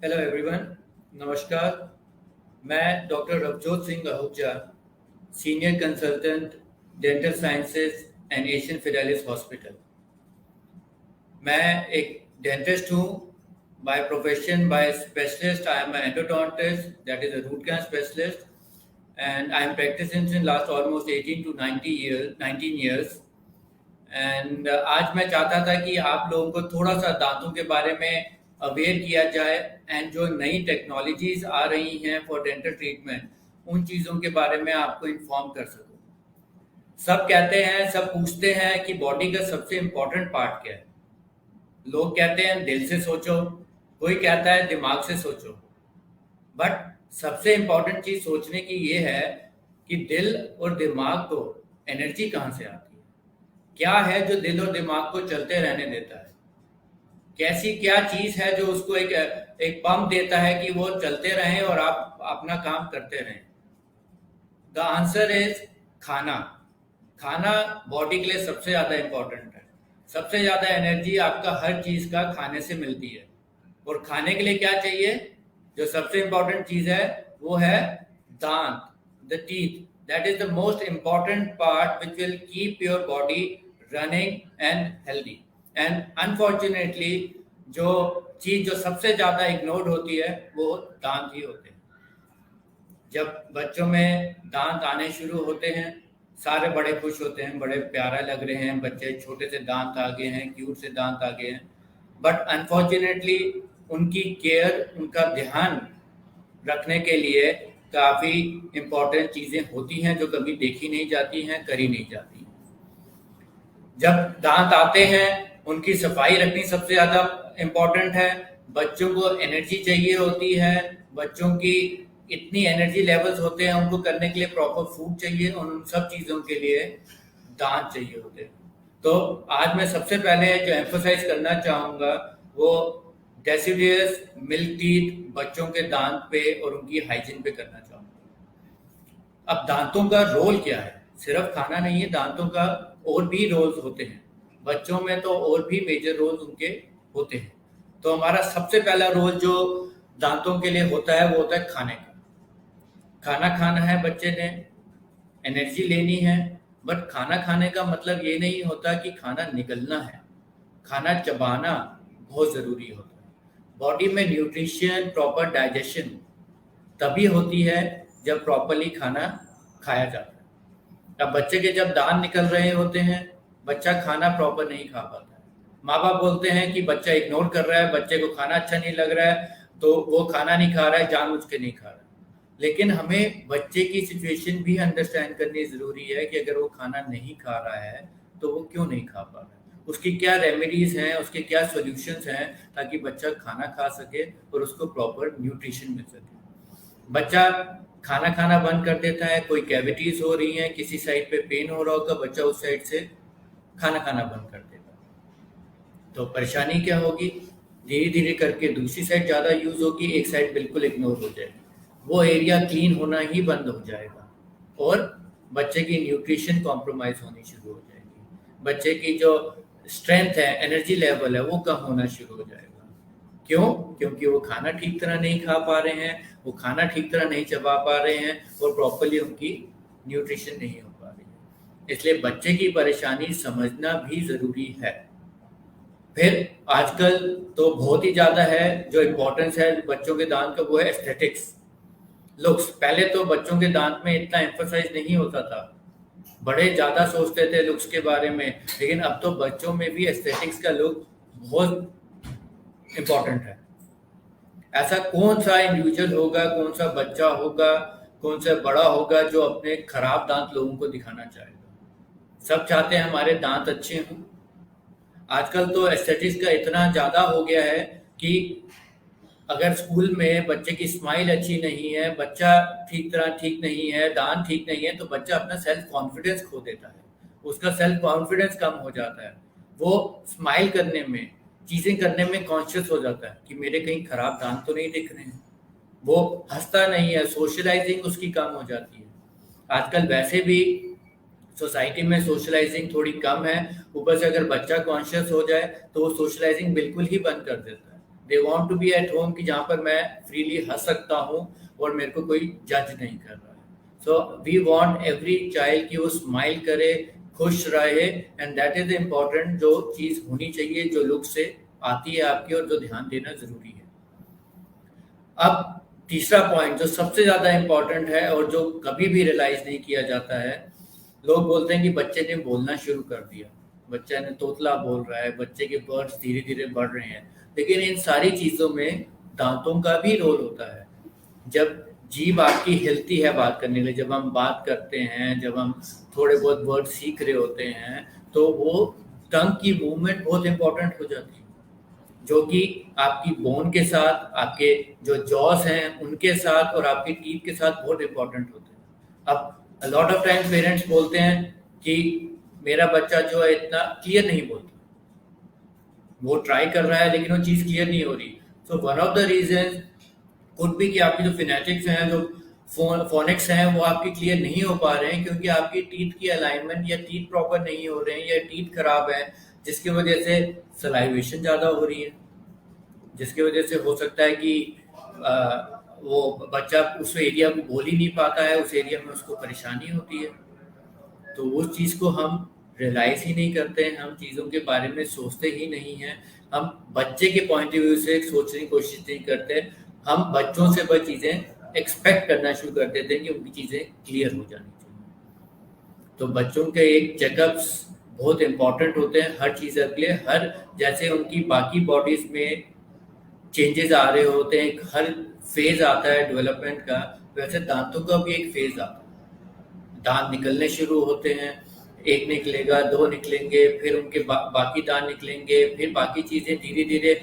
Hello everyone, नमस्कार। मैं doctor Ravjot Singh Ahuja, senior consultant, dental sciences and Asian Fidelis hospital. मैं एक डेंटिस्ट हूँ। By profession, by specialist, I am endodontist, that is a root canal specialist, and I'm practicing since last almost 18 to 90 years, 19 years. And आज मैं चाहता था कि आप लोगों को थोड़ा सा दांतों के बारे में अवेयर किया जाए एंड जो नई टेक्नोलॉजीज आ रही हैं फॉर डेंटल ट्रीटमेंट, उन चीज़ों के बारे में आपको इन्फॉर्म कर सकूं। सब कहते हैं, सब पूछते हैं कि बॉडी का सबसे इम्पोर्टेंट पार्ट क्या है। लोग कहते हैं दिल से सोचो, कोई कहता है दिमाग से सोचो, बट सबसे इम्पोर्टेंट चीज़ सोचने की ये है कि दिल और दिमाग को एनर्जी कहाँ से आती है। क्या है जो दिल और दिमाग को चलते रहने देता है? कैसी क्या चीज है जो उसको एक पंप देता है कि वो चलते रहें और आप अपना काम करते रहें? द आंसर इज खाना। खाना बॉडी के लिए सबसे ज्यादा इंपॉर्टेंट है। सबसे ज्यादा एनर्जी आपका हर चीज का खाने से मिलती है। और खाने के लिए क्या चाहिए? जो सबसे इंपॉर्टेंट चीज है वो है दांत, the teeth. That is the most important part which will keep your body running and healthy. And unfortunately जो चीज जो सबसे ज्यादा इग्नोर्ड होती है वो दांत ही होते हैं। जब बच्चों में दांत आने शुरू होते हैं, सारे बड़े खुश होते हैं, बड़े प्यारा लग रहे हैं बच्चे, छोटे से दांत आ गए हैं, क्यूट से दांत आ गए हैं। बट अनफॉर्चुनेटली उनकी केयर, उनका ध्यान रखने के लिए काफ़ी इम्पोर्टेंट चीज़ें होती हैं जो कभी देखी नहीं जाती हैं, करी नहीं जाती। जब दांत आते हैं उनकी सफाई रखनी सबसे ज़्यादा इम्पोर्टेंट है। बच्चों को एनर्जी चाहिए होती है, बच्चों की इतनी एनर्जी लेवल्स होते हैं, उनको करने के लिए प्रॉपर फूड चाहिए और उन सब चीज़ों के लिए दांत चाहिए होते हैं। तो आज मैं सबसे पहले जो एम्फोसाइज करना चाहूँगा वो डेसिडियस मिल्क टीथ बच्चों के दांत पे और उनकी हाइजीन पे करना चाहूँगा। अब दांतों का रोल क्या है? सिर्फ खाना नहीं है, दांतों का और भी रोल्स होते हैं। बच्चों में तो और भी मेजर रोल्स उनके होते हैं। तो हमारा सबसे पहला रोल जो दांतों के लिए होता है वो होता है खाने का। खाना खाना है बच्चे ने, एनर्जी लेनी है। बट खाना खाने का मतलब ये नहीं होता कि खाना निगलना है। खाना चबाना बहुत ज़रूरी होता है। बॉडी में न्यूट्रिशन, प्रॉपर डाइजेशन तभी होती है जब प्रॉपरली खाना खाया जाता है। अब बच्चे के जब दांत निकल रहे होते हैं, बच्चा खाना प्रॉपर नहीं खा पाता है। माँ बाप बोलते हैं कि बच्चा इग्नोर कर रहा है, बच्चे को खाना अच्छा नहीं लग रहा है तो वो खाना नहीं खा रहा है, जानबूझ के नहीं खा रहा है। लेकिन हमें बच्चे की सिचुएशन भी अंडरस्टैंड करनी ज़रूरी है कि अगर वो खाना नहीं खा रहा है तो वो क्यों नहीं खा पा रहा है, उसकी क्या रेमेडीज़ हैं, उसके क्या सॉल्यूशंस हैं ताकि बच्चा खाना खा सके और उसको प्रॉपर न्यूट्रिशन मिल सके। बच्चा खाना खाना बंद कर देता है, कोई कैविटीज़ हो रही हैं, किसी साइड पे पेन हो रहा होगा, बच्चा उस साइड से खाना खाना बंद कर देता है। तो परेशानी क्या होगी? धीरे धीरे करके दूसरी साइड ज़्यादा यूज़ होगी, एक साइड बिल्कुल इग्नोर हो जाएगी। वो एरिया क्लीन होना ही बंद हो जाएगा और बच्चे की न्यूट्रिशन कॉम्प्रोमाइज होनी शुरू हो जाएगी। बच्चे की जो स्ट्रेंथ है, एनर्जी लेवल है, वो कम होना शुरू हो जाएगा। क्यों? क्योंकि वो खाना ठीक तरह नहीं खा पा रहे हैं, वो खाना ठीक तरह नहीं चबा पा रहे हैं और प्रॉपरली उनकी न्यूट्रिशन नहीं हो पा रही है। इसलिए बच्चे की परेशानी समझना भी ज़रूरी है। फिर आजकल तो बहुत ही ज़्यादा है जो इम्पोर्टेंस है बच्चों के दांत का, वो है एस्थेटिक्स, लुक्स। पहले तो बच्चों के दांत में इतना एम्फोसाइज नहीं होता था, बड़े ज़्यादा सोचते थे लुक्स के बारे में, लेकिन अब तो बच्चों में भी एस्थेटिक्स का लुक बहुत इम्पोर्टेंट है। ऐसा कौन सा इंडिविजुअल होगा, कौन सा बच्चा होगा, कौन सा बड़ा होगा जो अपने खराब दांत लोगों को दिखाना चाहेगा? सब चाहते हैं हमारे दांत अच्छे हों। आजकल तो एस्थेटिक्स का इतना ज़्यादा हो गया है कि अगर स्कूल में बच्चे की स्माइल अच्छी नहीं है, बच्चा ठीक नहीं है, दांत ठीक नहीं है, तो बच्चा अपना सेल्फ कॉन्फिडेंस खो देता है, उसका सेल्फ कॉन्फिडेंस कम हो जाता है। वो स्माइल करने में, चीज़ें करने में कॉन्शियस हो जाता है कि मेरे कहीं खराब दांत तो नहीं दिख रहे हैं। वो हंसता नहीं है, सोशलाइजिंग उसकी कम हो जाती है। आजकल वैसे भी सोसाइटी में सोशलाइजिंग थोड़ी कम है, ऊपर से अगर बच्चा कॉन्शियस हो जाए तो वो सोशलाइजिंग बिल्कुल ही बंद कर देता है। They want to be at home कि जहाँ पर मैं फ्रीली हंस सकता हूँ और मेरे को कोई जज नहीं कर रहा है। So we want every child कि वो स्माइल करे, खुश रहे, and that is the important जो चीज़ होनी चाहिए, जो लुक से आती है आपकी और जो ध्यान देना ज़रूरी है। अब तीसरा पॉइंट जो सबसे ज़्यादा इम्पोर्टेंट है और जो कभी भी रियलाइज़ नहीं किया जाता है, लोग बोलते हैं कि बच्चे ने बोलना शुरू कर दिया, बच्चे ने तोतला बोल रहा है, बच्चे के वर्ड्स धीरे धीरे बढ़ रहे हैं, लेकिन इन सारी चीज़ों में दांतों का भी रोल होता है। जब जीभ आपकी हिलती है बात करने के लिए, जब हम बात करते हैं, जब हम थोड़े बहुत वर्ड सीख रहे होते हैं, तो वो टंग की मूवमेंट बहुत इंपॉर्टेंट हो जाती है, जो कि आपकी बोन के साथ, आपके जो जॉस हैं उनके साथ और आपके टीथ के साथ बहुत इंपॉर्टेंट होते हैं। अब लॉट ऑफ टाइम्स पेरेंट्स बोलते हैं कि मेरा बच्चा जो है इतना क्लियर नहीं बोलता, वो ट्राई कर रहा है लेकिन वो चीज़ क्लियर नहीं हो रही। So one of the reason could भी कि आपकी जो फिनेटिक्स हैं, जो फोनिक्स हैं, वो आपकी क्लियर नहीं हो पा रहे हैं क्योंकि आपकी टीथ की अलाइनमेंट या टीथ प्रॉपर नहीं हो रहे हैं या टीथ खराब है, जिसकी वजह से सलाइवेशन ज़्यादा हो रही है, जिसकी वजह से हो सकता है कि वो बच्चा उस एरिया को बोल ही नहीं पाता है, उस एरिया में उसको परेशानी होती है। तो उस चीज़ को हम रियलाइज़ ही नहीं करते हैं, हम चीज़ों के बारे में सोचते ही नहीं हैं, हम बच्चे के पॉइंट ऑफ व्यू से सोचने की कोशिश नहीं करते, हम बच्चों से वह चीज़ें एक्सपेक्ट करना शुरू कर देते हैं कि उनकी चीज़ें क्लियर हो जानी चाहिए। तो बच्चों के एक चेकअप्स बहुत इंपॉर्टेंट होते हैं हर चीज़ के लिए, हर जैसे उनकी बाकी बॉडीज़ में चेंजेस आ रहे होते हैं, हर फेज आता है डेवलपमेंट का, वैसे दांतों का भी एक फेज आता है। दांत निकलने शुरू होते हैं, एक निकलेगा, दो निकलेंगे, फिर उनके बाकी दांत निकलेंगे, फिर बाकी चीज़ें धीरे धीरे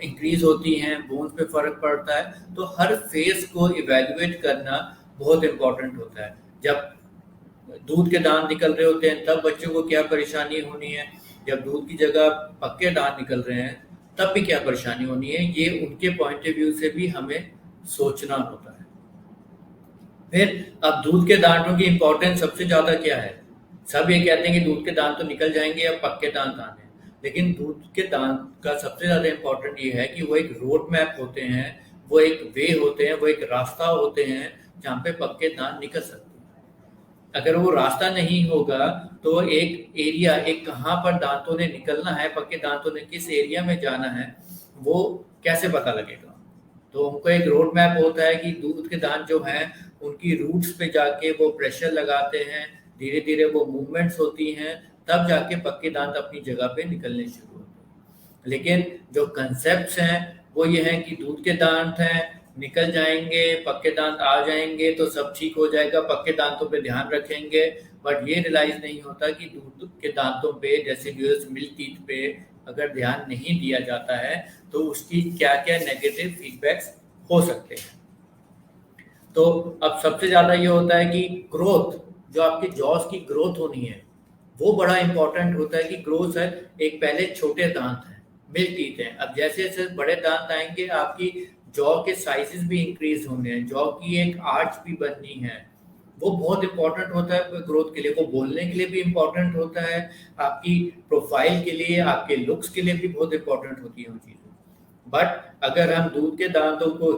इंक्रीज होती हैं, बोन्स पे फर्क पड़ता है। तो हर फेज को इवेल्युएट करना बहुत इंपॉर्टेंट होता है। जब दूध के दांत निकल रहे होते हैं तब बच्चों को क्या परेशानी होनी है, जब दूध की जगह पक्के दांत निकल रहे हैं तब भी क्या परेशानी होनी है, ये उनके पॉइंट ऑफ व्यू से भी हमें सोचना होता है। फिर अब दूध के दांतों की इंपॉर्टेंस सबसे ज्यादा क्या है? सब ये कहते हैं कि दूध के दांत तो निकल जाएंगे, अब पक्के दांत आने, लेकिन दूध के दांत का सबसे ज्यादा इंपॉर्टेंट ये है कि वो एक रोड मैप होते हैं, वो एक वे होते हैं, वो एक रास्ता होते हैं जहाँ पे पक्के दांत निकल सकते हैं। अगर वो रास्ता नहीं होगा तो एक एरिया, एक कहाँ पर दांतों ने निकलना है, पक्के दांतों ने किस एरिया में जाना है, वो कैसे पता लगेगा? तो उनको एक रोड मैप होता है कि दूध के दांत जो हैं उनकी रूट्स पे जाके वो प्रेशर लगाते हैं, धीरे धीरे वो मूवमेंट्स होती हैं, तब जाके पक्के दांत अपनी जगह पे निकलने शुरू होते हैं। लेकिन जो कंसेप्ट्स हैं वो ये हैं कि दूध के दांत हैं, निकल जाएंगे, पक्के दांत आ जाएंगे तो सब ठीक हो जाएगा, पक्के दांतों पे ध्यान रखेंगे। बट ये रियलाइज नहीं होता कि दूध के दांतों पे, जैसे मिल्क टीथ पे अगर ध्यान नहीं दिया जाता है तो उसकी क्या क्या नेगेटिव फीडबैक्स हो सकते हैं। तो अब सबसे ज्यादा ये होता है कि ग्रोथ, जो आपके जॉस की ग्रोथ होनी है वो बड़ा इंपॉर्टेंट होता है कि ग्रोथ है। एक पहले छोटे दांत हैं, मिल्क टीथ हैं, अब जैसे जैसे बड़े दांत आएंगे आपकी जॉ के साइजेस भी इंक्रीज होंगे, जॉ की एक आर्च भी बननी है, वो बहुत इंपॉर्टेंट होता है ग्रोथ के लिए, वो बोलने के लिए भी इंपॉर्टेंट होता है, आपकी प्रोफाइल के लिए, आपके लुक्स के लिए भी बहुत इंपॉर्टेंट होती है वो चीज़ें। बट अगर हम दूध के दांतों को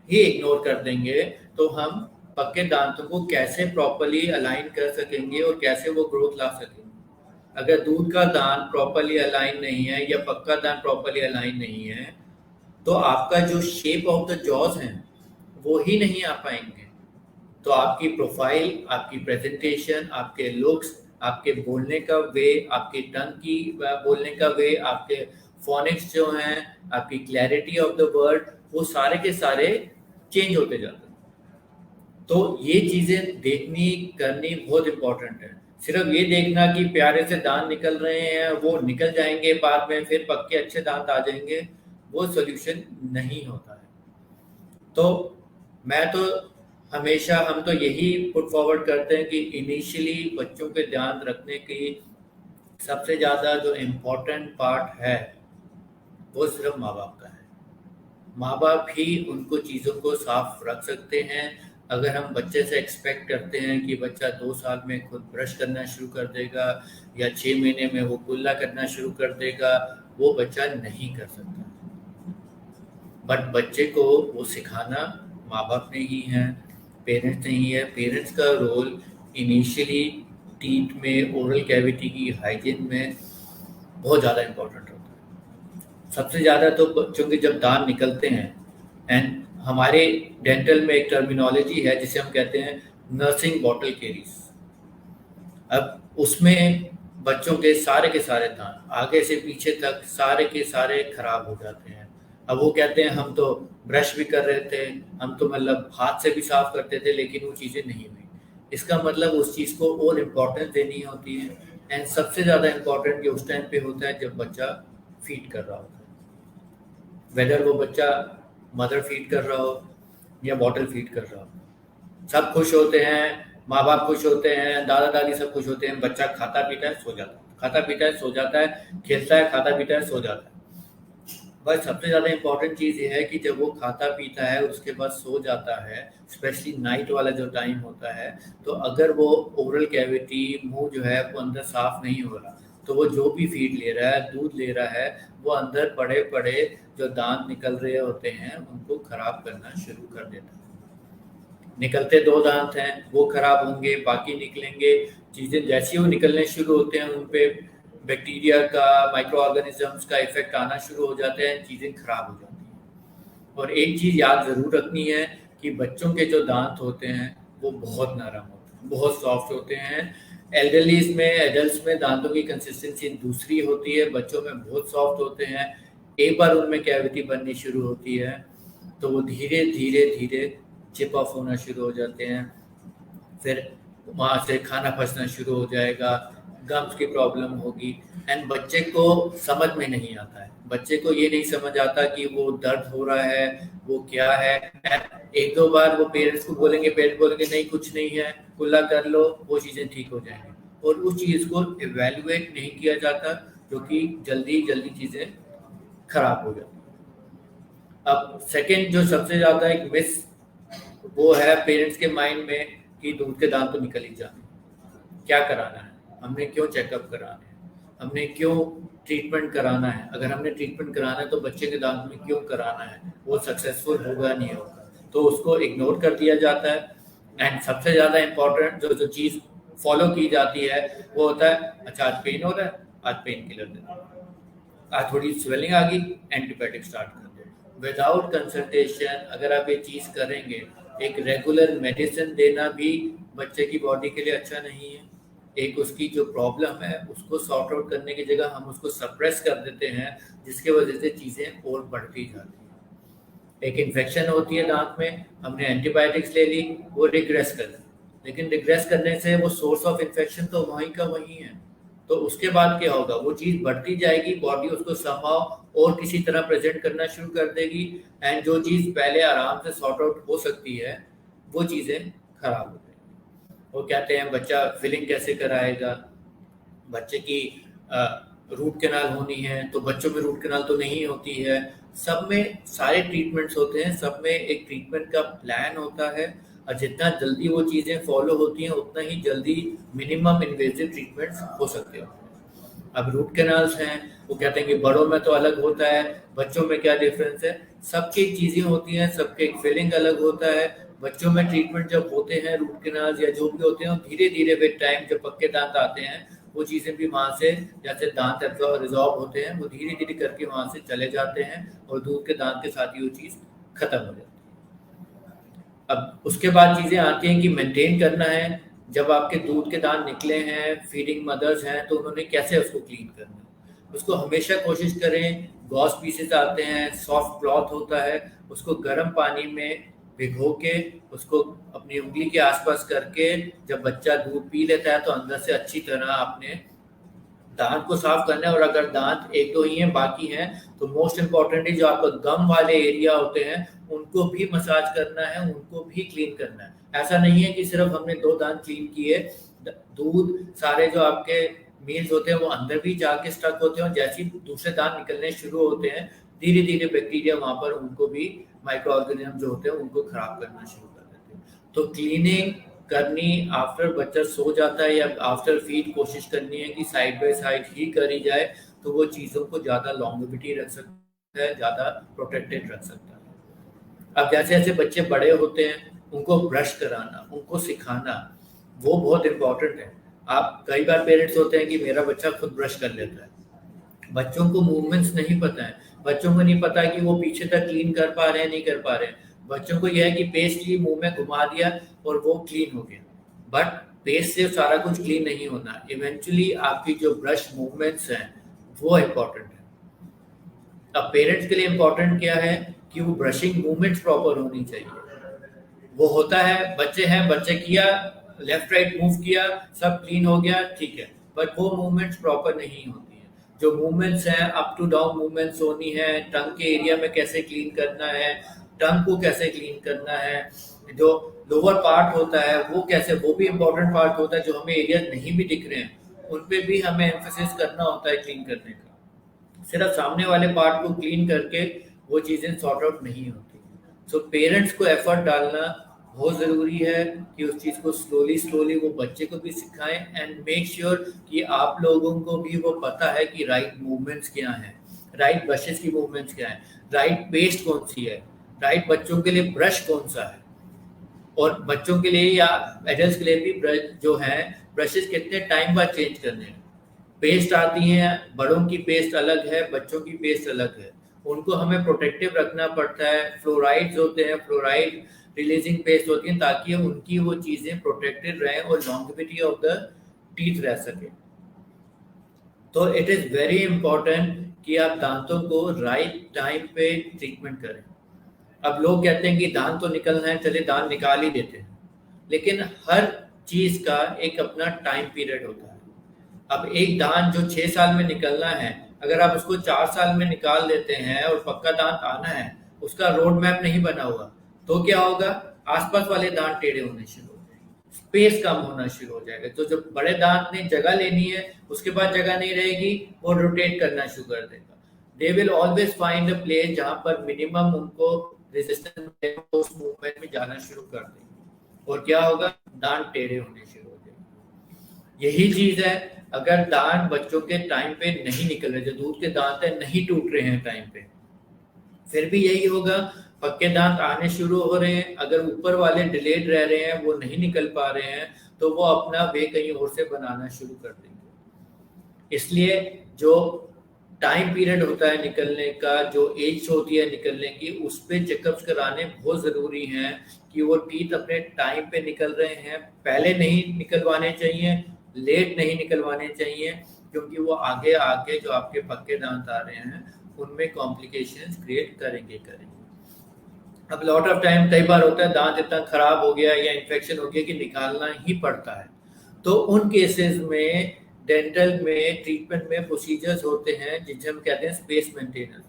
ही इग्नोर कर देंगे तो हम पक्के दांतों को कैसे प्रॉपर्ली अलाइन कर सकेंगे और कैसे वो ग्रोथ ला सकेंगे? अगर दूध का दांत प्रॉपर्ली अलाइन नहीं है या पक्का दांत प्रॉपर्ली अलाइन नहीं है तो आपका जो शेप ऑफ द जॉज है वो ही नहीं आ पाएंगे। तो आपकी प्रोफाइल, आपकी प्रेजेंटेशन, आपके लुक्स, आपके बोलने का वे, आपके टंग की बोलने का वे, आपके फोनिक्स जो हैं, आपकी क्लैरिटी ऑफ द वर्ड, वो सारे के सारे चेंज होते जाते हैं। तो ये चीज़ें देखनी करनी बहुत इंपॉर्टेंट है। सिर्फ ये देखना कि प्यारे से दांत निकल रहे हैं, वो निकल जाएंगे बाद में, फिर पक्के अच्छे दांत आ जाएंगे, वो सोल्यूशन नहीं होता है। तो मैं तो हमेशा, हम तो यही पुट फॉरवर्ड करते हैं कि इनिशियली बच्चों पे ध्यान रखने की सबसे ज़्यादा जो इम्पोर्टेंट पार्ट है वो सिर्फ माँ बाप का है। माँ बाप ही उनको चीज़ों को साफ रख सकते हैं। अगर हम बच्चे से एक्सपेक्ट करते हैं कि बच्चा 2 साल में खुद ब्रश करना शुरू कर देगा या 6 महीने में वो कुल्ला करना शुरू कर देगा, वो बच्चा नहीं कर सकता। बट बच्चे को वो सिखाना माँ बाप ने ही है, पेरेंट्स ने ही है। पेरेंट्स का रोल इनिशियली टीथ में, ओरल कैविटी की हाइजीन में बहुत ज़्यादा इम्पोर्टेंट होता है। सबसे ज़्यादा तो बच्चों के जब दांत निकलते हैं, एंड हमारे डेंटल में एक टर्मिनोलॉजी है जिसे हम कहते हैं नर्सिंग बॉटल केरीज। अब उसमें बच्चों के सारे दांत आगे से पीछे तक सारे के सारे खराब हो जाते हैं। अब वो कहते हैं हम तो ब्रश भी कर रहे थे, हम तो मतलब हाथ से भी साफ करते थे, लेकिन वो चीज़ें नहीं हुई। इसका मतलब उस चीज़ को और इम्पोर्टेंस देनी होती है। एंड सबसे ज़्यादा इम्पोर्टेंट ये उस टाइम पे होता है जब बच्चा फीड कर रहा होता है, वेदर वो बच्चा मदर फीड कर रहा हो या बॉटल फीड कर रहा हो। सब खुश होते हैं, माँ बाप खुश होते हैं, दादा दादी सब खुश होते हैं, बच्चा खाता पीता है सो जाता है, खाता पीता है सो जाता है, खेलता है, खाता पीता है सो जाता है। बस सबसे ज़्यादा इम्पोर्टेंट चीज़ ये है कि जब वो खाता पीता है उसके बाद सो जाता है, स्पेशली नाइट वाला जो टाइम होता है, तो अगर वो ओरल कैविटी, मुंह जो है वो अंदर साफ नहीं हो रहा, तो वो जो भी फीड ले रहा है, दूध ले रहा है, वो अंदर पड़े पड़े जो दांत निकल रहे होते हैं उनको खराब करना शुरू कर देता है। निकलते 2 दांत हैं, वो खराब होंगे, बाकी निकलेंगे। चीज़ें जैसी वो निकलने शुरू होते हैं उन पे बैक्टीरिया का, माइक्रो ऑर्गेनिजम्स का इफेक्ट आना शुरू हो जाते हैं, चीज़ें खराब हो जाती हैं। और एक चीज़ याद ज़रूर रखनी है कि बच्चों के जो दांत होते हैं वो बहुत नरम होते हैं, बहुत सॉफ्ट होते हैं। एल्डरलीज में, एडल्ट में दांतों की कंसिस्टेंसी दूसरी होती है, बच्चों में बहुत सॉफ्ट होते हैं। एक बार उनमें कैविटी बननी शुरू होती है तो वो धीरे धीरे धीरे चिप ऑफ होना शुरू हो जाते हैं, फिर वहाँ से खाना फंसना शुरू हो जाएगा, गम्स की प्रॉब्लम होगी। एंड बच्चे को समझ में नहीं आता है, बच्चे को ये नहीं समझ आता कि वो दर्द हो रहा है, वो क्या है। एक दो बार वो पेरेंट्स को बोलेंगे, पेरेंट्स बोलेंगे नहीं कुछ नहीं है, कुल्ला कर लो, वो चीज़ें ठीक हो जाएंगी। और उस चीज़ को इवेल्युएट नहीं किया जाता, जो कि जल्दी जल्दी चीज़ें खराब हो जाती। अब सेकंड जो सबसे ज़्यादा एक मिस वो है पेरेंट्स के माइंड में कि दूध के दांत तो निकल ही जाते, क्या कराना है, हमने क्यों चेकअप कराना है, हमने क्यों ट्रीटमेंट कराना है, अगर हमने ट्रीटमेंट कराना है तो बच्चे के दांत में क्यों कराना है, वो सक्सेसफुल होगा नहीं होगा, तो उसको इग्नोर कर दिया जाता है। एंड सबसे ज़्यादा इम्पोर्टेंट जो जो चीज़ फॉलो की जाती है वो होता है, अच्छा आज पेन हो रहा है, आज पेन किलर दे दो, आज थोड़ी स्वेलिंग आ गई, एंटीबायोटिक स्टार्ट कर दो। विदाउट कंसल्टेशन अगर आप ये चीज़ करेंगे, एक रेगुलर मेडिसिन देना भी बच्चे की बॉडी के लिए अच्छा नहीं है। एक उसकी जो प्रॉब्लम है उसको सॉर्ट आउट करने की जगह हम उसको सप्रेस कर देते हैं, जिसके वजह से चीज़ें और बढ़ती जाती हैं। एक इन्फेक्शन होती है दांत में, हमने एंटीबायोटिक्स ले ली, वो रिग्रेस कर दी, लेकिन रिग्रेस करने से वो सोर्स ऑफ इन्फेक्शन तो वहीं का वहीं है, तो उसके बाद क्या होगा, वो चीज़ बढ़ती जाएगी, बॉडी उसको संभाव और किसी तरह प्रेजेंट करना शुरू कर देगी। एंड जो चीज़ पहले आराम से सॉर्ट आउट हो सकती है वो चीज़ें खराब हो जाएंगी। वो कहते हैं बच्चा फिलिंग कैसे कराएगा, बच्चे की रूट कैनाल होनी है तो बच्चों में रूट कैनाल तो नहीं होती है। सब में सारे ट्रीटमेंट्स होते हैं, सब में एक ट्रीटमेंट का प्लान होता है, और जितना जल्दी वो चीज़ें फॉलो होती हैं उतना ही जल्दी मिनिमम इन्वेजिव ट्रीटमेंट्स हो सकते हैं। अब रूट कैनाल्स हैं, वो कहते हैं कि बड़ों में तो अलग होता है, बच्चों में क्या डिफरेंस है, सबकी चीज़ें होती हैं, सबके एक फीलिंग अलग होता है। बच्चों में ट्रीटमेंट जब होते हैं रूट कैनाल्स या जो भी होते हैं, धीरे धीरे विद टाइम जब पक्के दांत आते हैं वो चीज़ें भी वहाँ से, जैसे दांत रिजॉल्व होते हैं, वो धीरे धीरे करके वहाँ से चले जाते हैं और दूध के दांत के साथ ही वो चीज़ खत्म हो जाती है। अब उसके बाद चीज़ें आती हैं कि मेंटेन करना है। जब आपके दूध के दांत निकले हैं, फीडिंग मदर्स हैं, तो उन्होंने कैसे उसको क्लीन करना है, उसको हमेशा कोशिश करें। गॉस पीसेस आते हैं, सॉफ्ट क्लॉथ होता है, उसको गर्म पानी में भिगो के उसको अपनी उंगली के आसपास करके जब बच्चा दूध पी लेता है तो अंदर से अच्छी तरह आपने दांत को साफ करना है। और अगर दांत एक दो ही हैं, बाकी हैं, तो मोस्ट इम्पॉर्टेंटली जो आपका गम वाले एरिया होते हैं उनको भी मसाज करना है, उनको भी क्लीन करना है। ऐसा नहीं है कि सिर्फ हमने 2 दांत क्लीन किए, दूध सारे जो आपके मील्स होते हैं वो अंदर भी जाके स्टक होते हैं, और जैसे ही दूसरे दांत निकलने शुरू होते हैं धीरे धीरे बैक्टीरिया वहां पर उनको भी, माइक्रो ऑर्गेनिज्म जो होते हैं उनको खराब करना शुरू कर देते हैं। तो क्लीनिंग करनी आफ्टर बच्चा सो जाता है या आफ्टर फीड कोशिश करनी है कि साइड बाय साइड ही करी जाए, तो वो चीज़ों को ज़्यादा लॉन्गेविटी रख सकता है ज़्यादा प्रोटेक्टेड रख सकता है। अब जैसे जैसे बच्चे बड़े होते हैं उनको ब्रश कराना, उनको सिखाना, वो बहुत इम्पोर्टेंट है। आप कई बार पेरेंट्स होते हैं कि मेरा बच्चा खुद ब्रश कर लेता है, बच्चों को मूवमेंट्स नहीं पता है, बच्चों को नहीं पता कि वो पीछे तक क्लीन कर पा रहे हैं नहीं कर पा रहे हैं। बच्चों को यह है कि पेस्ट ली मुंह में घुमा दिया और वो क्लीन हो गया, बट पेस्ट से सारा कुछ क्लीन नहीं होना। इवेंचुअली आपकी जो ब्रश मूवमेंट्स हैं वो इम्पोर्टेंट है। अब पेरेंट्स के लिए इम्पोर्टेंट क्या है कि वो ब्रशिंग मूवमेंट्स प्रॉपर होनी चाहिए। वो होता है बच्चे हैं, बच्चे किया, लेफ्ट राइट मूव किया, सब क्लीन हो गया, ठीक है, बट वो मूवमेंट्स प्रॉपर नहीं होती है। जो मूवमेंट्स हैं अप टू डाउन मूवमेंट्स होनी है, टंग के एरिया में कैसे क्लीन करना है, टंग को कैसे क्लीन करना है, जो लोअर पार्ट होता है वो कैसे, वो भी इम्पोर्टेंट पार्ट होता है। जो हमें एरिया नहीं भी दिख रहे हैं उन पे भी हमें एम्फेसिस करना होता है क्लीन करने का। सिर्फ सामने वाले पार्ट को क्लीन करके वो चीज़ें सॉर्ट आउट नहीं होती। सो पेरेंट्स को एफर्ट डालना बहुत ज़रूरी है कि उस चीज़ को स्लोली वो बच्चे को भी सिखाएं एंड मेक श्योर कि आप लोगों को भी वो पता है कि राइट मूवमेंट्स क्या हैं, राइट ब्रशेस की मूवमेंट्स क्या है, राइट पेस्ट कौन सी है, राइट बच्चों के लिए ब्रश कौन सा है, और बच्चों के लिए या एडल्ट्स के लिए भी ब्रश जो है ब्रशेस कितने टाइम बाद चेंज करने हैं। पेस्ट आती हैं, बड़ों की पेस्ट अलग है, बच्चों की पेस्ट अलग है, उनको हमें प्रोटेक्टिव रखना पड़ता है। फ्लोराइड्स होते हैं, फ्लोराइड रिलीजिंग पेस्ट होती है ताकि उनकी वो चीज़ें प्रोटेक्टेड रहें और लॉन्गेविटी ऑफ द टीथ रह सके। तो इट इज़ वेरी इंपॉर्टेंट कि आप दांतों को राइट टाइम पे ट्रीटमेंट करें। अब लोग कहते हैं कि दांत तो निकलना है, चलिए दांत निकाल ही देते हैं, लेकिन हर चीज़ का एक अपना टाइम पीरियड होता है। अब एक दांत जो 6 साल में निकलना है, अगर आप उसको 4 साल में निकाल देते हैं और पक्का दांत आना है, उसका रोड मैप नहीं बना हुआ, तो क्या होगा, आसपास वाले दांत टेढ़े होने शुरू हो जाएंगे, स्पेस कम होना शुरू हो जाएगा। तो जो बड़े दांत ने जगह लेनी है उसके बाद जगह नहीं रहेगी, वो रोटेट करना शुरू कर देगा। They will always find a place जहां पर मिनिमम उनको रेजिस्टेंस उस मूवमेंट में जाना शुरू कर देंगे, और क्या होगा, दांत टेढ़े होने शुरू हो जाएंगे। यही चीज है, अगर दांत बच्चों के टाइम पे नहीं निकल रहे, जो दूध के दांत है नहीं टूट रहे हैं टाइम पे, फिर भी यही होगा, पक्के दांत आने शुरू हो रहे हैं, अगर ऊपर वाले डिलेड रह रहे हैं, वो नहीं निकल पा रहे हैं, तो वो अपना वे कहीं और से बनाना शुरू कर देंगे। इसलिए जो टाइम पीरियड होता है निकलने का, जो एज होती है निकलने की, उस पे चेकअप्स कराने बहुत ज़रूरी हैं कि वो टीथ अपने टाइम पे निकल रहे हैं। पहले नहीं निकलवाने चाहिए, लेट नहीं निकलवाने चाहिए, क्योंकि वो आगे आके जो आपके पक्के दांत आ रहे हैं उनमें कॉम्प्लिकेशंस क्रिएट करेंगे। अब लॉट ऑफ टाइम कई बार होता है दांत इतना खराब हो गया या इन्फेक्शन हो गया कि निकालना ही पड़ता है, तो उन केसेस में डेंटल में ट्रीटमेंट में प्रोसीजर्स होते हैं जिसे हम कहते हैं स्पेस मेंटेनेंस।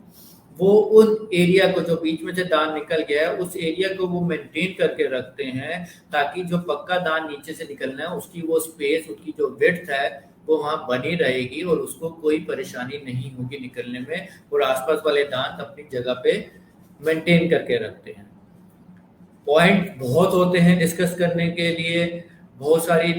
वो उन एरिया को जो बीच में से दांत निकल गया है उस एरिया को वो मेंटेन करके रखते हैं, ताकि जो पक्का दांत नीचे से निकलना है उसकी वो स्पेस, उसकी जो विड्थ है वो वहाँ बनी रहेगी और उसको कोई परेशानी नहीं होगी निकलने में, और आसपास वाले दांत अपनी जगह पे मेंटेन करके रखते हैं। पॉइंट बहुत होते हैं डिस्कस करने के लिए, बहुत सारी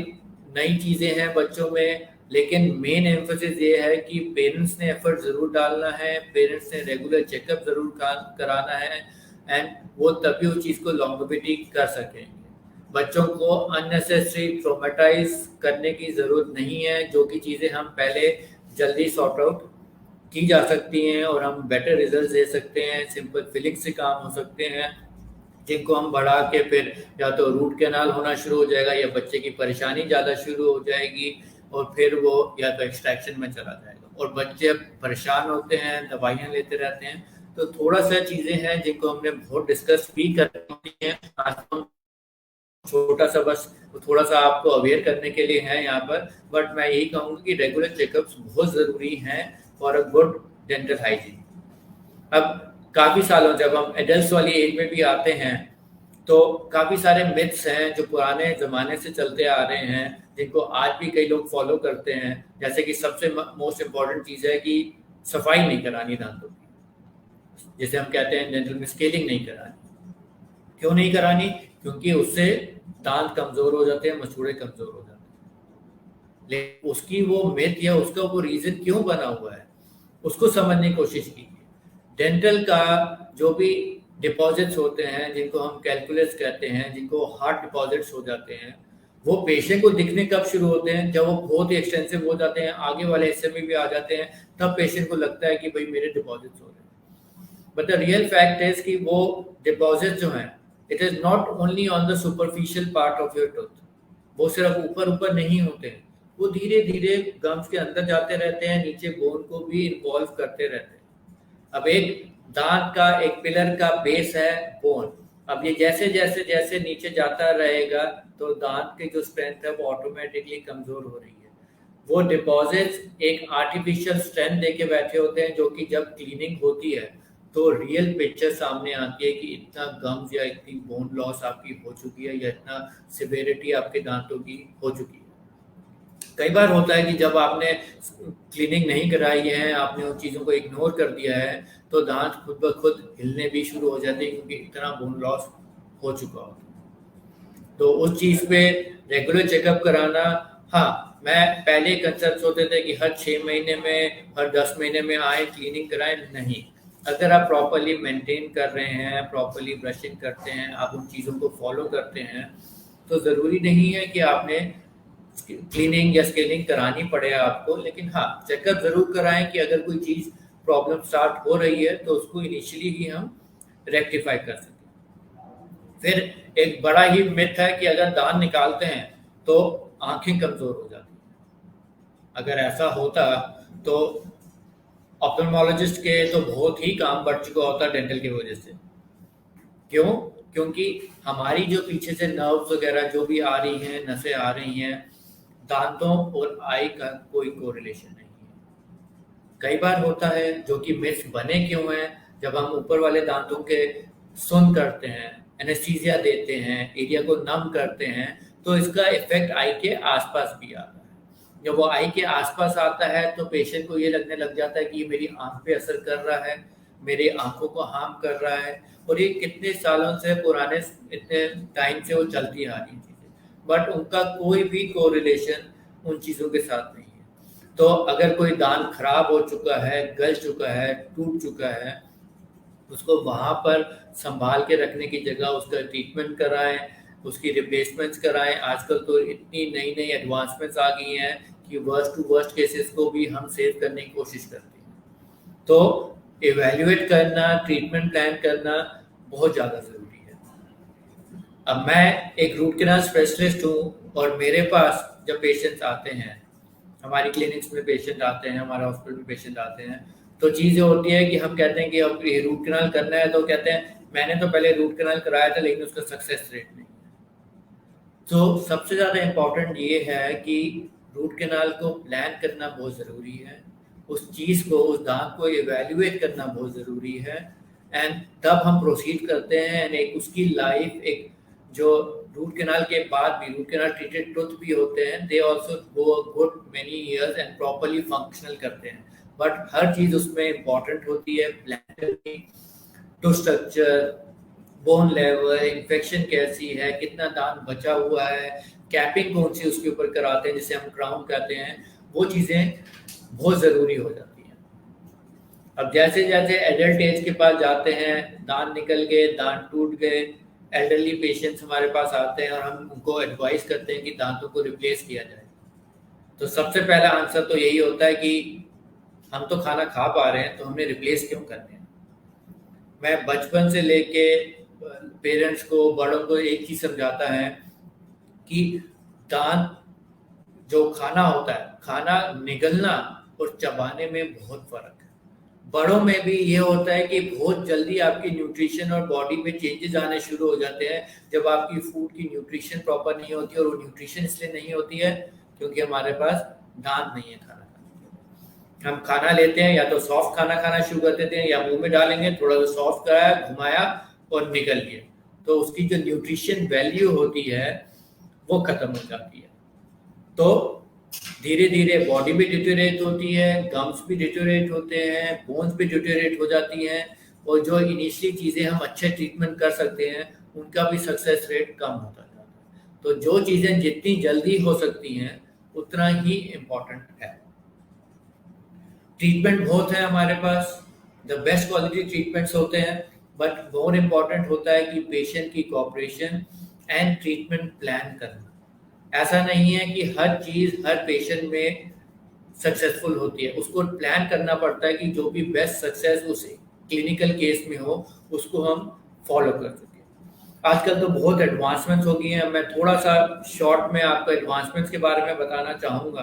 नई चीज़ें हैं बच्चों में, लेकिन मेन एम्फोसिस ये है कि पेरेंट्स ने एफर्ट ज़रूर डालना है, पेरेंट्स ने रेगुलर चेकअप ज़रूर कराना है, एंड वो तभी उस चीज़ को लॉन्गेविटी कर सकेंगे। बच्चों को अननेसेसरी ट्रोमेटाइज करने की ज़रूरत नहीं है, जो कि चीज़ें हम पहले जल्दी सॉर्ट आउट की जा सकती हैं और हम बेटर रिजल्ट दे सकते हैं, सिंपल फिलिंग से काम हो सकते हैं, जिनको हम बढ़ा के फिर या तो रूट कैनाल होना शुरू हो जाएगा या बच्चे की परेशानी ज़्यादा शुरू हो जाएगी और फिर वो या तो एक्सट्रैक्शन में चला जाएगा। और बच्चे परेशान होते हैं, दवाइयाँ लेते रहते हैं, तो थोड़ा सा चीज़ें हैं जिनको हमने बहुत डिस्कस भी करनी है। आज हम छोटा सा बस थोड़ा सा आपको अवेयर करने के लिए है यहाँ पर, बट मैं यही कहूँगा कि रेगुलर चेकअप्स बहुत ज़रूरी हैं for a good dental hygiene. अब काफ़ी सालों जब हम एडल्ट वाली एज में भी आते हैं तो काफ़ी सारे मिथ्स हैं जो पुराने ज़माने से चलते आ रहे हैं, जिनको आज भी कई लोग फॉलो करते हैं। जैसे कि सबसे मोस्ट इम्पॉर्टेंट चीज़ है कि सफाई नहीं करानी दांतों की, जैसे हम कहते हैं डेंटल में स्केलिंग नहीं करानी। क्यों नहीं करानी? क्योंकि उससे दांत कमज़ोर हो जाते हैं, मसूड़े कमज़ोर हो जाते हैं। लेकिन उसकी वो मिथ या उसका वो रीज़न क्यों बना हुआ है उसको समझने की कोशिश कीजिए। डेंटल का जो भी डिपॉजिट्स होते हैं, जिनको हम कैलकुलस कहते हैं, जिनको हार्ड डिपॉजिट्स हो जाते हैं, वो पेशेंट को दिखने कब शुरू होते हैं? जब वो बहुत ही एक्सटेंसिव हो जाते हैं, आगे वाले हिस्से में भी आ जाते हैं, तब पेशेंट को लगता है कि भाई मेरे डिपॉजिट्स हो रहे हैं। But the real fact is कि वो डिपॉजिट्स जो हैं, it is not only on the superficial part of your tooth. वो सिर्फ ऊपर ऊपर नहीं होते हैं, वो धीरे धीरे गम्स के अंदर जाते रहते हैं, नीचे बोन को भी इन्वॉल्व करते रहते हैं। अब एक दांत का एक पिलर का बेस है बोन। अब ये जैसे जैसे जैसे नीचे जाता रहेगा तो दांत की जो स्ट्रेंथ है वो ऑटोमेटिकली कमजोर हो रही है। वो डिपॉजिट्स एक आर्टिफिशियल स्ट्रेंथ देके बैठे होते हैं, जो कि जब क्लीनिंग होती है तो रियल पिक्चर सामने आती है कि इतना गम्स या इतनी बोन लॉस आपकी हो चुकी है, या इतना सिवियरिटी आपके दांतों की हो चुकी है। कई बार होता है कि जब आपने क्लीनिंग नहीं कराई है, आपने उन चीज़ों को इग्नोर कर दिया है, तो दांत खुद ब खुद हिलने भी शुरू हो जाते हैं, क्योंकि इतना बोन लॉस हो चुका होता है। तो उस चीज़ पे रेगुलर चेकअप कराना, हाँ, मैं पहले कंसर्न होते थे कि हर 6 महीने में, हर 10 महीने में आए क्लीनिंग कराएं। नहीं, अगर आप प्रॉपरली मेंटेन कर रहे हैं, प्रॉपरली ब्रशिंग करते हैं, आप उन चीज़ों को फॉलो करते हैं, तो ज़रूरी नहीं है कि आपने क्लीनिंग या स्केलिंग करानी पड़े आपको। लेकिन हाँ, चेकअप जरूर कराएं कि अगर कोई चीज़ प्रॉब्लम स्टार्ट हो रही है तो उसको इनिशियली ही हम रेक्टिफाई कर सकें। फिर एक बड़ा ही मिथ है कि अगर दांत निकालते हैं तो आंखें कमजोर हो जाती हैं। अगर ऐसा होता तो ऑप्थेल्मोलॉजिस्ट के तो बहुत ही काम बढ़ चुका होता डेंटल की वजह से। क्यों? क्योंकि हमारी जो पीछे से नर्व्स वगैरह जो भी आ रही हैं, नसें आ रही हैं, दांतों और आई का कोई कोरिलेशन नहीं है। कई बार होता है, जो कि मिथ्स बने क्यों हैं, जब हम ऊपर वाले दांतों के सुन करते हैं, एनेस्थीसिया देते हैं, एरिया को नम करते हैं, तो इसका इफेक्ट आई के आसपास भी आता है। जब वो आई के आसपास आता है तो पेशेंट को ये लगने लग जाता है कि ये मेरी आंख पे असर कर रहा है, मेरी आंखों को हार्म कर रहा है। और ये कितने सालों से, पुराने इतने टाइम से वो चलती आ रही चीज़ें, बट उनका कोई भी कोरिलेशन उन चीज़ों के साथ नहीं है। तो अगर कोई दांत खराब हो चुका है, गल चुका है, टूट चुका है, उसको वहाँ पर संभाल के रखने की जगह उसका ट्रीटमेंट कराएं, उसकी रिप्लेसमेंट्स कराएं। आजकल तो इतनी नई नई एडवांसमेंट्स आ गई हैं कि वर्स्ट टू वर्स्ट केसेस को भी हम सेव करने की कोशिश करते हैं। तो एवेल्युएट करना, ट्रीटमेंट प्लान करना बहुत ज़्यादा ज़रूरी है। अब मैं एक रूट कैनाल स्पेशलिस्ट हूँ, और मेरे पास जब पेशेंट्स आते हैं, हमारी क्लिनिक्स में पेशेंट आते हैं, हमारे हॉस्पिटल में पेशेंट आते हैं, तो चीज़ होती है कि हम कहते हैं कि अब ये रूट कैनाल करना है, तो कहते हैं मैंने तो पहले रूट कैनाल कराया था लेकिन उसका सक्सेस रेट नहीं है। तो सबसे ज़्यादा इम्पोर्टेंट ये है कि रूट कैनाल को प्लान करना बहुत ज़रूरी है, उस चीज़ को, उस दांत को इवेल्युएट करना बहुत ज़रूरी है, एंड तब हम प्रोसीड करते हैं। एंड एक उसकी लाइफ, एक जो रूट कैनाल के बाद भी रूट कैनाल ट्रीटेड टूथ भी होते हैं, they also go good many years and properly functional करते हैं। बट हर चीज़ उसमें इम्पॉर्टेंट होती है, प्लान करनी, to structure, bone level, infection कैसी है, कितना दांत बचा हुआ है, कैपिंग कौन सी उसके ऊपर कराते हैं जिसे हम क्राउन कहते हैं, वो चीज़ें बहुत ज़रूरी हो जाती हैं। अब जैसे जैसे एडल्ट एज के पास जाते हैं, दांत निकल गए, दांत टूट गए, एल्डरली पेशेंट्स हमारे पास आते हैं और हम उनको एडवाइस करते हैं कि दांतों को रिप्लेस किया जाए। तो सबसे पहला आंसर तो यही होता है कि हम तो खाना खा पा रहे हैं, तो हमने रिप्लेस क्यों करने हैं। मैं बचपन से लेके पेरेंट्स को, बड़ों को एक चीज़ समझाता है कि दांत जो खाना होता है, खाना निगलना और चबाने में बहुत फर्क है। बड़ों में भी ये होता है कि बहुत जल्दी आपकी न्यूट्रिशन और बॉडी में चेंजेस आने शुरू हो जाते हैं जब आपकी फूड की न्यूट्रिशन प्रॉपर नहीं होती। और वो न्यूट्रिशन इसलिए नहीं होती है क्योंकि हमारे पास दांत नहीं है खाना खाने। हम खाना लेते हैं, या तो सॉफ्ट खाना खाना शुरू कर देते हैं, या मुंह में डालेंगे, थोड़ा सा सॉफ्ट कराया, घुमाया और निकल गया, तो उसकी जो न्यूट्रिशन वैल्यू होती है वो खत्म हो जाती है। तो धीरे धीरे बॉडी भी डिटोरेट होती है, गम्स भी डिटोरेट होते हैं, बोन्स भी डिटोरेट हो जाती हैं, और जो इनिशियली चीज़ें हम अच्छे ट्रीटमेंट कर सकते हैं उनका भी सक्सेस रेट कम होता जाता है। तो जो चीज़ें जितनी जल्दी हो सकती हैं उतना ही इम्पोर्टेंट है। ट्रीटमेंट बहुत है हमारे पास, द बेस्ट क्वालिटी ट्रीटमेंट्स होते हैं, बट मोर इम्पॉर्टेंट होता है कि पेशेंट की कोऑपरेशन एंड ट्रीटमेंट प्लान करना। ऐसा नहीं है कि हर चीज़ हर पेशेंट में सक्सेसफुल होती है, उसको प्लान करना पड़ता है कि जो भी बेस्ट सक्सेस उस क्लिनिकल केस में हो उसको हम फॉलो कर सकें। आजकल तो बहुत एडवांसमेंट्स हो गई हैं। मैं थोड़ा सा शॉर्ट में आपको एडवांसमेंट्स के बारे में बताना चाहूँगा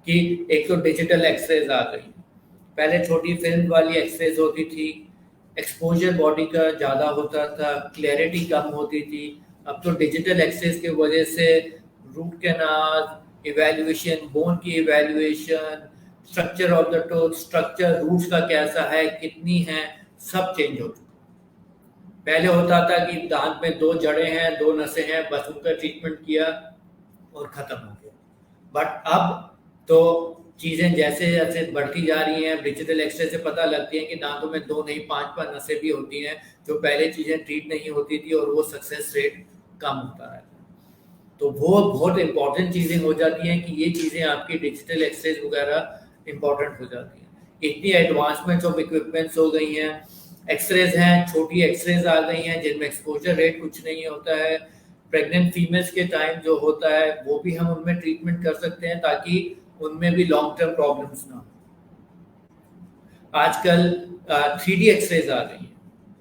कि एक तो डिजिटल एक्सरेज आ गई। पहले छोटी फिल्म वाली एक्सरेज होती थी, एक्सपोजर बॉडी का ज़्यादा होता था, क्लैरिटी कम होती थी। अब तो डिजिटल एक्सरेज की वजह से रूट कैनाल इवैल्यूएशन, बोन की evaluation, structure of the tooth, structure roots का कैसा है, कितनी है, सब चेंज हो चुका। पहले होता था कि दांत में 2 जड़ें हैं, 2 नसें हैं, बस उनका ट्रीटमेंट किया और खत्म हो गया। बट अब तो चीज़ें जैसे जैसे बढ़ती जा रही हैं, डिजिटल एक्सरे से पता लगती है कि दांतों में 2 नहीं 5 नसें भी होती हैं, जो पहले चीज़ें ट्रीट नहीं होती थी, और वो सक्सेस रेट कम होता है। तो वो बहुत इंपॉर्टेंट चीज़ें हो जाती हैं कि ये चीज़ें आपकी डिजिटल एक्सरेज वगैरह इंपॉर्टेंट हो जाती हैं। इतनी एडवांसमेंट्स ऑफ इक्विपमेंट्स हो गई हैं, एक्सरेज हैं, छोटी एक्सरेज आ गई हैं जिनमें एक्सपोजर रेट कुछ नहीं होता है। प्रेग्नेंट फीमेल्स के टाइम जो होता है वो भी हम उनमें ट्रीटमेंट कर सकते हैं ताकि उनमें भी लॉन्ग टर्म प्रॉब्लम्स ना हो। आजकल 3D एक्सरेज आ रही हैं,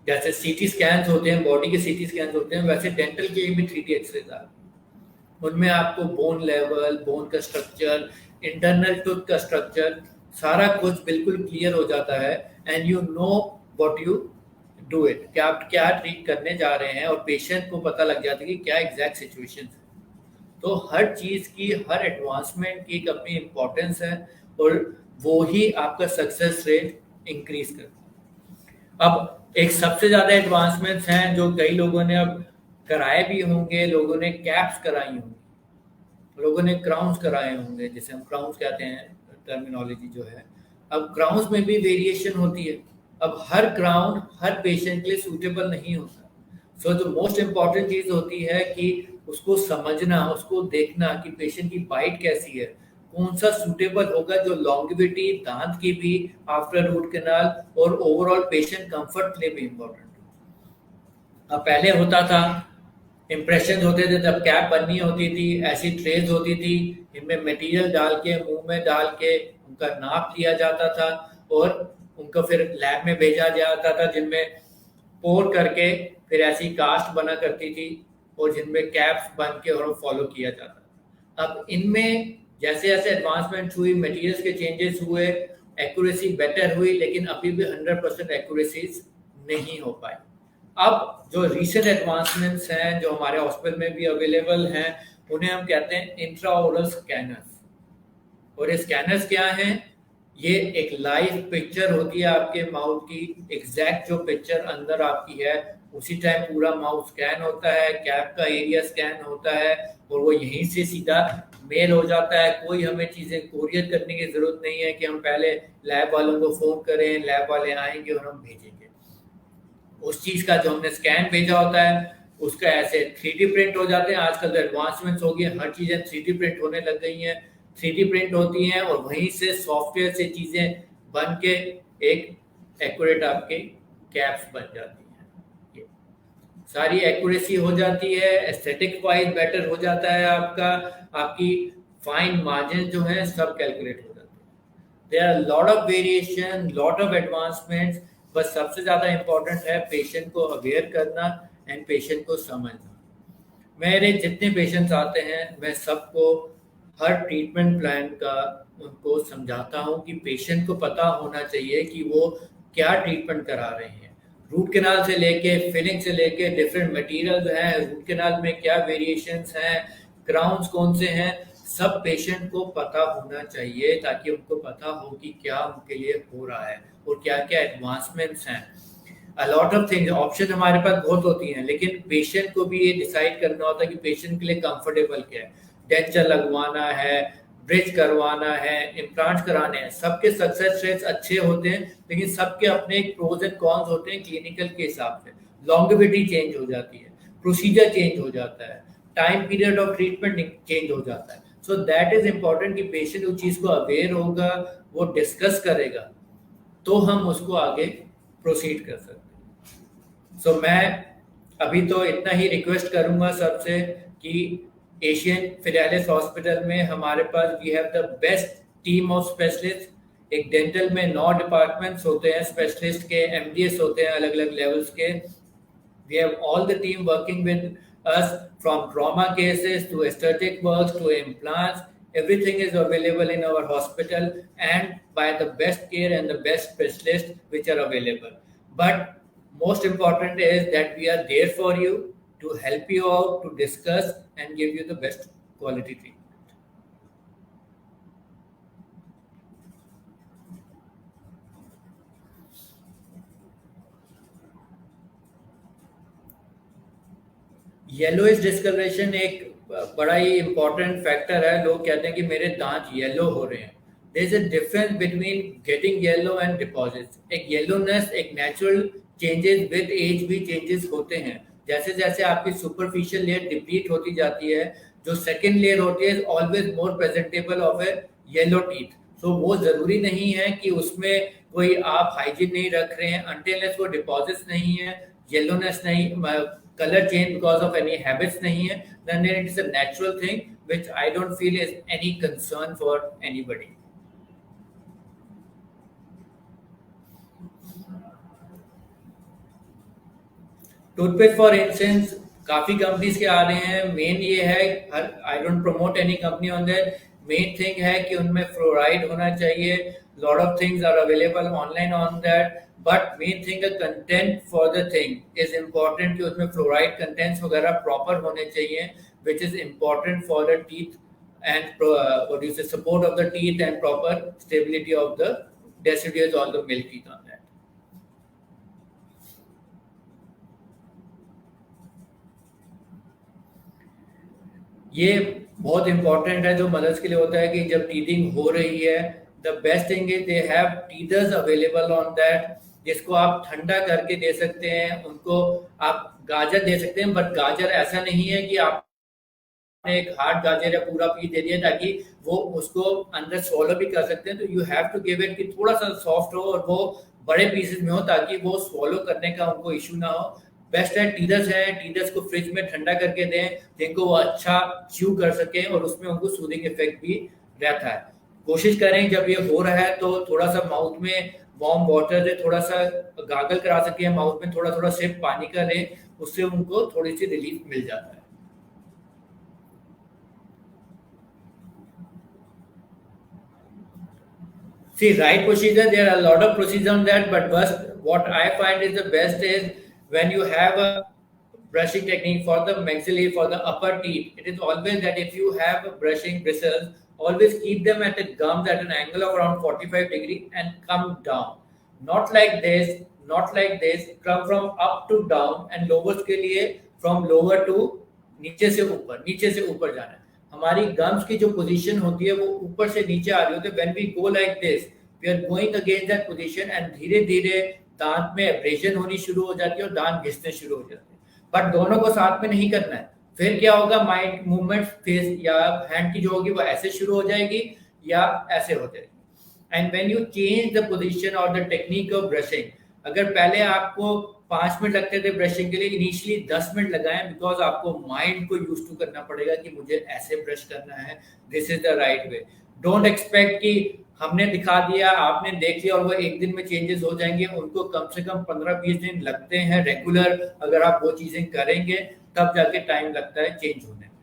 जैसे सीटी स्कैन्स होते हैं, बॉडी के सीटी स्कैन्स होते हैं, वैसे डेंटल के भी 3D एक्सरेज आ रही हैं। उनमें आपको बोन लेवल, बोन का स्ट्रक्चर, इंटरनल टूथ का स्ट्रक्चर, सारा कुछ बिल्कुल क्लियर हो जाता है, and you know what you do it, कि आप क्या ट्रीट करने जा रहे हैं, और पेशेंट को पता लग जाता है कि क्या एग्जैक्ट सिचुएशन है। तो हर चीज़ की, हर एडवांसमेंट की एक अपनी इम्पोर्टेंस है, और वो ही आपका सक्सेस रेट इंक्रीज करता है। अब एक सबसे ज़्यादा एडवांसमेंट्स हैं जो कई लोगों ने अब कराए भी होंगे, लोगों ने कैप्स कराई होंगी, लोगों ने क्राउन्स कराए होंगे, जिसे हम क्राउन्स कहते हैं, टर्मिनोलॉजी जो है। अब क्राउन्स में भी वेरिएशन होती है। अब हर क्राउन हर पेशेंट के लिए सूटेबल नहीं होता। सो जो मोस्ट इम्पॉर्टेंट चीज़ होती है कि उसको समझना, उसको देखना कि पेशेंट की बाइट कैसी है, कौन सा सूटेबल होगा, जो लॉन्गिविटी दांत की भी आफ्टर रूट कैनाल और ओवरऑल पेशेंट कंफर्ट के लिए भी इम्पोर्टेंट है। अब पहले होता था, इम्प्रेशन होते थे, तब कैप बननी होती थी, ऐसी ट्रेज होती थी, इनमें मटेरियल डाल के मुंह में डाल के उनका नाप लिया जाता था, और उनको फिर लैब में भेजा जाता था, जिनमें पोर करके फिर ऐसी कास्ट बना करती थी, और जिनमें कैप्स बन के और फॉलो किया जाता। अब इनमें जैसे जैसे एडवांसमेंट हुई, मटेरियल्स के चेंजेस हुए, एक्यूरेसी बेटर हुई, लेकिन अभी भी 100% एक्यूरेसीज नहीं हो पाई। अब जो रिसेंट एडवांसमेंट्स हैं जो हमारे हॉस्पिटल में भी अवेलेबल हैं, उन्हें हम कहते हैं इंट्राओरल स्कैनर्स। और ये स्कैनर्स क्या हैं? ये एक लाइव पिक्चर होती है आपके माउथ की, एग्जैक्ट जो पिक्चर अंदर आपकी है उसी टाइम पूरा माउथ स्कैन होता है, कैप का एरिया स्कैन होता है, और वो यहीं से सीधा मेल हो जाता है। कोई हमें चीज़ें कोरियर करने की ज़रूरत नहीं है कि हम पहले लैब वालों को फ़ोन करें, लैब वाले आएंगे और हम भेजेंगे। उस चीज़ का जो हमने स्कैन भेजा होता है उसका ऐसे 3D प्रिंट हो जाते हैं। आजकल तो एडवांसमेंट्स हो गई हैं, हर चीज़ें 3D प्रिंट होने लग गई हैं, 3D प्रिंट होती हैं, और वहीं से सॉफ्टवेयर से चीज़ें बन के एक एक्यूरेट आपके कैप्स बन जाती हैं। ये सारी एक्यूरेसी हो जाती है, एस्थेटिक वाइज बेटर हो जाता है आपका, आपकी फाइन मार्जिन जो है सब कैलकुलेट हो जाते हैं। There are lot of variation, lot of advancements, बस सबसे ज़्यादा इम्पोर्टेंट है पेशेंट को अवेयर करना एंड पेशेंट को समझना। मेरे जितने पेशेंट्स आते हैं मैं सबको हर ट्रीटमेंट प्लान का उनको समझाता हूँ कि पेशेंट को पता होना चाहिए कि वो क्या ट्रीटमेंट करा रहे हैं। रूट कैनाल से लेके फिलिंग से लेके डिफरेंट मटेरियल हैं, रूट कैनाल में क्या वेरिएशंस हैं, क्राउन्स कौन से हैं, सब पेशेंट को पता होना चाहिए, ताकि उनको पता हो कि क्या उनके लिए हो रहा है और क्या क्या एडवांसमेंट्स हैं। अलॉट ऑफ थिंग्स, ऑप्शन हमारे पास बहुत होती हैं, लेकिन पेशेंट को भी ये डिसाइड करना होता है कि पेशेंट के लिए कंफर्टेबल क्या है। डेंचर लगवाना है, ब्रिज करवाना है, इम्प्लांट कराने हैं, सबके सक्सेस रेट्स अच्छे होते हैं, लेकिन सबके अपने प्रोज एंड कॉन्स होते हैं क्लिनिकल के हिसाब से। लॉन्गिविटी चेंज हो जाती है, प्रोसीजर चेंज हो जाता है, time period of treatment change हो जाता है। सो दैट इज इम्पॉर्टेंट कि पेशेंट उस चीज़ को अवेयर होगा, वो डिस्कस करेगा, तो हम उसको आगे प्रोसीड कर सकते हैं। सो मैं अभी तो इतना ही रिक्वेस्ट करूंगा सबसे कि एशियन फिडेलिस हॉस्पिटल में हमारे पास we have the best team of specialist. एक डेंटल में 9 डिपार्टमेंट्स होते हैं, स्पेशलिस्ट के एमडीएस होते हैं अलग अलग लेवल्स के। We have all the team working with us, from trauma cases to aesthetic works to implants. Everything is available in our hospital and by the best care and the best specialists which are available. But most important is that we are there for you to help you out, to discuss and give you the best quality treatment. Yellowish discoloration एक बड़ा ही important factor है। लोग कहते हैं कि मेरे दांत yellow हो रहे हैं। There is a difference between getting yellow and deposits. एक येलोनेस एक नेचुरल चेंजेस विद एज भी चेंजेस होते हैं। जैसे जैसे आपकी सुपरफिशियल लेयर डिप्लीट होती जाती है, जो सेकेंड लेयर होती है always more presentable of a yellow teeth. So वो जरूरी नहीं है कि उसमें कोई आप हाइजीन नहीं रख रहे हैं, अनटिल वो डिपॉजिट्स नहीं है, येलोनेस नहीं, color change because of any habits nahi hai, then it is a natural thing which I don't feel is any concern for anybody. Toothpaste for instance काफी कंपनीज के आ रहे हैं। मेन ये है, I don't promote any company on that, main thing है कि उनमें फ्लोराइड होना चाहिए। Lot of things are available online on that, but main thing content for the thing is important कि उसमें फ्लोराइड कंटेंट्स वगैरह प्रॉपर होने चाहिए, which is important for the teeth and support of the teeth and proper stability of the deciduous or the milk teeth on that. ये बहुत important है जो mother's के लिए होता है कि जब टीथिंग हो रही है, the best thing is they have teethers available on that, जिसको आप ठंडा करके दे सकते हैं। उनको आप गाजर दे सकते हैं, बट गाजर ऐसा नहीं है कि आप एक हार्ड गाजर या पूरा पीस दे दिया ताकि वो उसको अंदर स्वॉलो भी कर सकते हैं। तो you have to give it कि थोड़ा सा सॉफ्ट हो और वो बड़े पीसेस में हो ताकि वो स्वॉलो करने का उनको इशू ना हो। बेस्ट है टीथर्स है, टीथर्स को फ्रिज में ठंडा करके दें जिनको वो अच्छा च्यू कर सके और उसमें उनको सूदिंग इफेक्ट भी रहता है। कोशिश करें जब ये हो रहा है तो थोड़ा सा माउथ में वार्म वाटर से थोड़ा सा गागल करा सके, माउथ में थोड़ा थोड़ा सिप पानी का लें, उससे उनको थोड़ी सी रिलीफ मिल जाता है। See, right procedure, there are a lot of procedures on that, but first, what I find is the best is when you have a brushing technique for the maxillary, for the upper teeth, it is always that if you have a brushing bristles, always keep them at the gums at an angle of around 45 degree and come down. Not like this, not like this, come from up to down, and lowers के लिए from lower to नीचे से ऊपर जाना है। हमारी gums की जो पोजीशन होती है वो ऊपर से नीचे आ रही होती है। When we go like this, we are going against that position and धीरे धीरे दांत में एब्रेशन होनी शुरू हो जाती है और दांत घिसने शुरू हो जाते हैं। बट दोनों को साथ में नहीं करना है। फिर क्या होगा, माइंड मूवमेंट फेस या हैंड की जो होगी वो ऐसे शुरू हो जाएगी या ऐसे हो जाएगी। And when you change the position और द टेक्निक ऑफ ब्रशिंग, अगर पहले आपको 5 मिनट लगते थे ब्रशिंग के लिए, इनिशियली 10 मिनट लगाएं, बिकॉज आपको माइंड को यूज टू करना पड़ेगा कि मुझे ऐसे ब्रश करना है, this is the right way. Don't expect कि हमने दिखा दिया, आपने देख लिया और वो एक दिन में चेंजेस हो जाएंगे। उनको कम से कम 15-20 दिन लगते हैं रेगुलर। अगर आप वो चीजें करेंगे तब जाके टाइम लगता है चेंज होने में।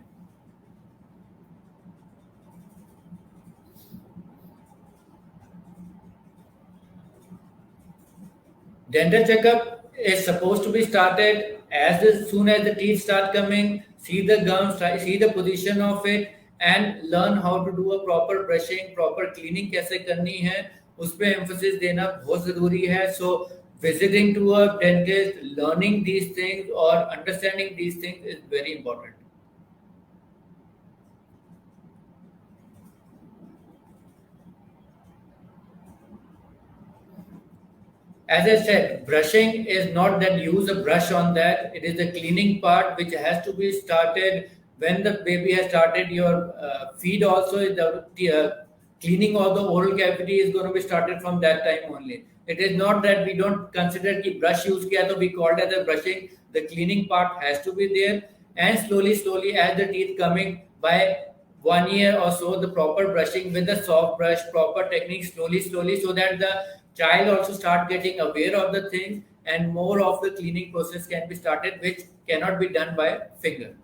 Dental checkup is supposed to be started as soon as the teeth start coming, see the gums, see the position of it and learn how to do a proper brushing, proper cleaning कैसे करनी है, उस पे emphasis देना बहुत ज़रूरी है। So visiting to a dentist, learning these things or understanding these things is very important. As I said, brushing is not that use a brush on that. It is the cleaning part which has to be started when the baby has started. Your feed also, the cleaning of the oral cavity is going to be started from that time only. It is not that we don't consider कि brush use किया तो we called as a brushing. The cleaning part has to be there, and slowly as the teeth coming by 1 year or so, the proper brushing with the soft brush, proper technique, slowly, so that the child also start getting aware of the things, and more of the cleaning process can be started, which cannot be done by finger.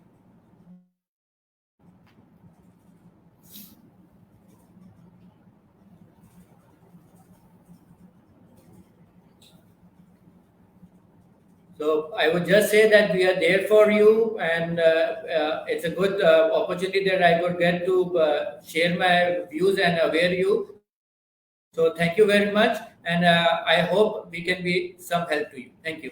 So I would just say that we are there for you, and it's a good opportunity that I could get to share my views and aware you. So thank you very much, and I hope we can be some help to you. Thank you.